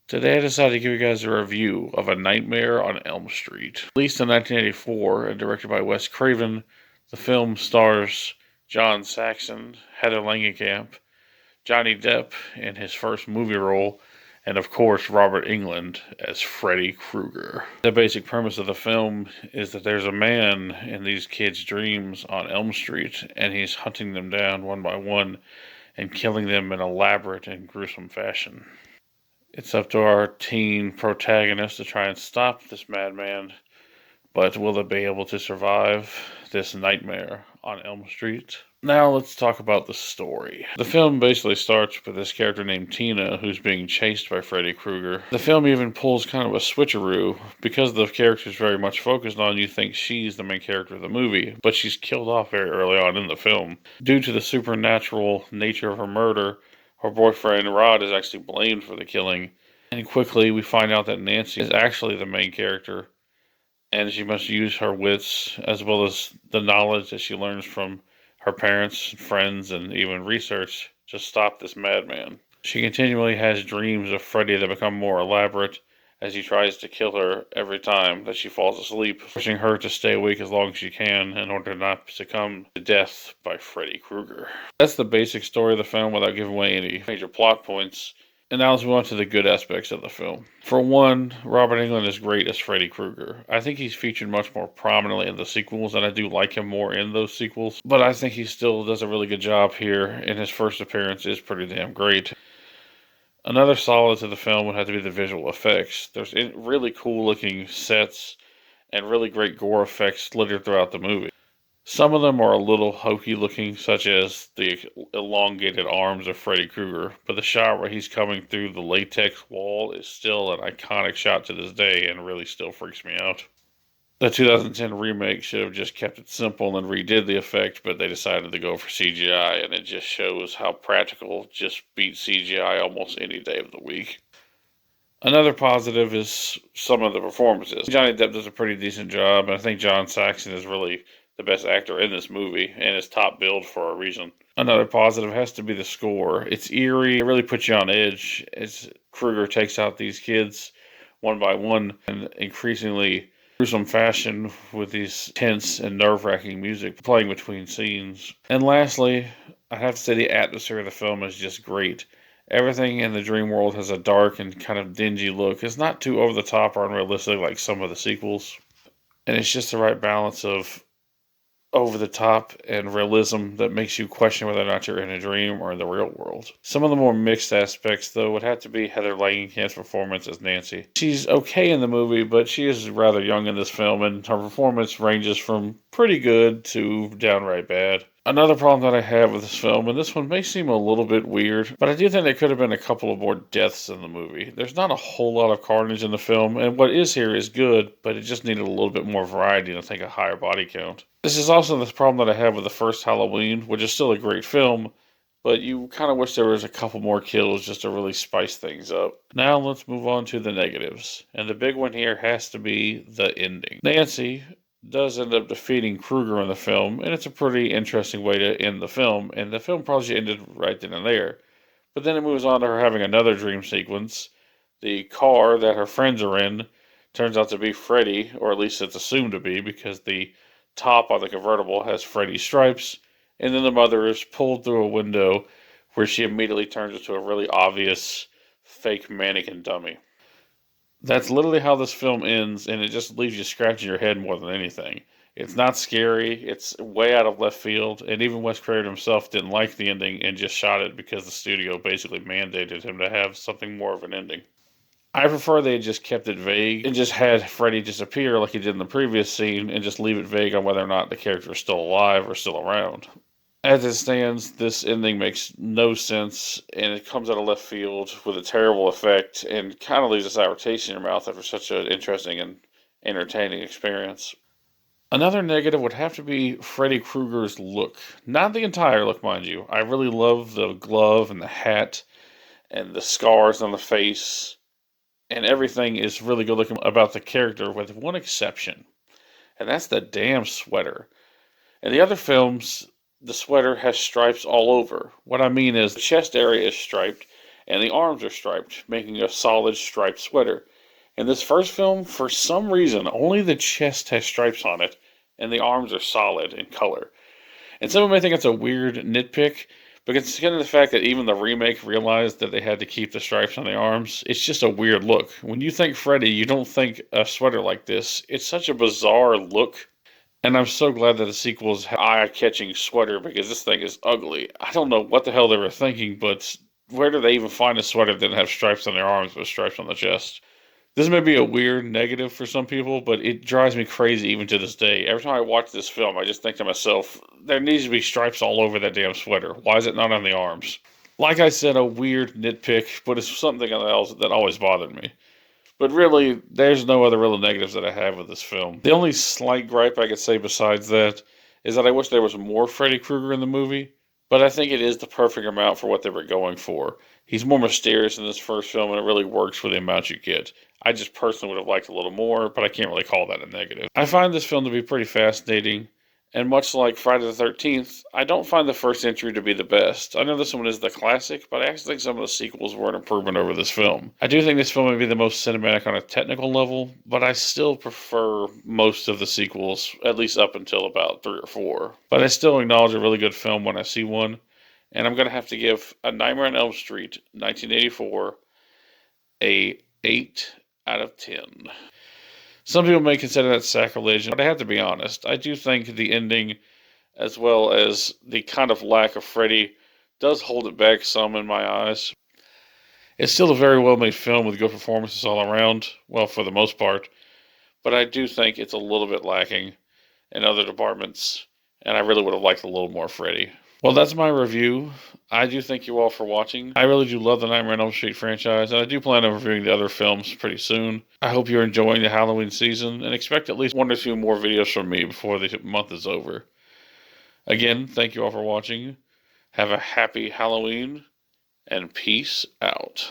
Today I decided to give you guys a review of A Nightmare on Elm Street. Released in 1984 and directed by Wes Craven, the film stars John Saxon, Heather Langenkamp, Johnny Depp in his first movie role, and of course Robert Englund as Freddy Krueger. The basic premise of the film is that there's a man in these kids' dreams on Elm Street, and he's hunting them down one by one and killing them in elaborate and gruesome fashion. It's up to our teen protagonist to try and stop this madman, but will they be able to survive this nightmare on Elm Street? Now let's talk about the story. The film basically starts with this character named Tina who's being chased by Freddy Krueger. The film even pulls kind of a switcheroo. Because the character is very much focused on, you think she's the main character of the movie, but she's killed off very early on in the film. Due to the supernatural nature of her murder, her boyfriend Rod is actually blamed for the killing, and quickly we find out that Nancy is actually the main character, and she must use her wits as well as the knowledge that she learns from her parents, friends, and even research to stop this madman. She continually has dreams of Freddy that become more elaborate as he tries to kill her every time that she falls asleep, pushing her to stay awake as long as she can in order not to succumb to death by Freddy Krueger. That's the basic story of the film without giving away any major plot points. And now let's move on to the good aspects of the film. For one, Robert Englund is great as Freddy Krueger. I think he's featured much more prominently in the sequels, and I do like him more in those sequels. But I think he still does a really good job here, and his first appearance is pretty damn great. Another solid to the film would have to be the visual effects. There's really cool looking sets and really great gore effects littered throughout the movie. Some of them are a little hokey looking, such as the elongated arms of Freddy Krueger, but the shot where he's coming through the latex wall is still an iconic shot to this day and really still freaks me out. The 2010 remake should have just kept it simple and redid the effect, but they decided to go for CGI, and it just shows how practical just beats CGI almost any day of the week. Another positive is some of the performances. Johnny Depp does a pretty decent job, and I think John Saxon is really the best actor in this movie and is top billed for a reason. Another positive has to be the score. It's eerie, it really puts you on edge as Krueger takes out these kids one by one in increasingly gruesome fashion with these tense and nerve-wracking music playing between scenes. And lastly, I have to say the atmosphere of the film is just great. Everything in the dream world has a dark and kind of dingy look. It's not too over the top or unrealistic like some of the sequels. And it's just the right balance of over the top and realism that makes you question whether or not you're in a dream or in the real world. Some of the more mixed aspects, though, would have to be Heather Langenkamp's performance as Nancy. She's okay in the movie, but she is rather young in this film, and her performance ranges from pretty good to downright bad. Another problem that I have with this film, and this one may seem a little bit weird, but I do think there could have been a couple of more deaths in the movie. There's not a whole lot of carnage in the film, and what is here is good, but it just needed a little bit more variety and I think a higher body count. This is also the problem that I have with the first Halloween, which is still a great film, but you kind of wish there was a couple more kills just to really spice things up. Now let's move on to the negatives, and the big one here has to be the ending. Nancy does end up defeating Krueger in the film, and it's a pretty interesting way to end the film, and the film probably ended right then and there. But then it moves on to her having another dream sequence. The car that her friends are in turns out to be Freddy, or at least it's assumed to be, because the top on the convertible has Freddy stripes, and then the mother is pulled through a window where she immediately turns into a really obvious fake mannequin dummy. That's literally how this film ends, and it just leaves you scratching your head more than anything. It's not scary, it's way out of left field, and even Wes Craven himself didn't like the ending and just shot it because the studio basically mandated him to have something more of an ending. I prefer they had just kept it vague and just had Freddy disappear like he did in the previous scene and just leave it vague on whether or not the character is still alive or still around. As it stands, this ending makes no sense, and it comes out of left field with a terrible effect and kind of leaves a sour taste in your mouth after such an interesting and entertaining experience. Another negative would have to be Freddy Krueger's look. Not the entire look, mind you. I really love the glove and the hat and the scars on the face, and everything is really good looking about the character with one exception, and that's the damn sweater. In the other films, the sweater has stripes all over. What I mean is the chest area is striped, and the arms are striped, making a solid striped sweater. In this first film, for some reason, only the chest has stripes on it, and the arms are solid in color. And some may think it's a weird nitpick, but considering the fact that even the remake realized that they had to keep the stripes on the arms, it's just a weird look. When you think Freddy, you don't think a sweater like this. It's such a bizarre look. And I'm so glad that the sequels have eye-catching sweater because this thing is ugly. I don't know what the hell they were thinking, but where do they even find a sweater that didn't have stripes on their arms but stripes on the chest? This may be a weird negative for some people, but it drives me crazy even to this day. Every time I watch this film, I just think to myself, there needs to be stripes all over that damn sweater. Why is it not on the arms? Like I said, a weird nitpick, but it's something else that always bothered me. But really, there's no other real negatives that I have with this film. The only slight gripe I could say besides that is that I wish there was more Freddy Krueger in the movie, but I think it is the perfect amount for what they were going for. He's more mysterious in this first film, and it really works for the amount you get. I just personally would have liked a little more, but I can't really call that a negative. I find this film to be pretty fascinating, and much like Friday the 13th, I don't find the first entry to be the best. I know this one is the classic, but I actually think some of the sequels were an improvement over this film. I do think this film may be the most cinematic on a technical level, but I still prefer most of the sequels, at least up until about 3 or 4. But I still acknowledge a really good film when I see one, and I'm going to have to give A Nightmare on Elm Street, 1984, a 8 out of 10. Some people may consider that sacrilege, but I have to be honest. I do think the ending, as well as the kind of lack of Freddy, does hold it back some in my eyes. It's still a very well-made film with good performances all around, well, for the most part, but I do think it's a little bit lacking in other departments, and I really would have liked a little more Freddy. Well, that's my review. I do thank you all for watching. I really do love the Nightmare on Elm Street franchise, and I do plan on reviewing the other films pretty soon. I hope you're enjoying the Halloween season, and expect at least 1 or 2 more videos from me before the month is over. Again, thank you all for watching. Have a happy Halloween, and peace out.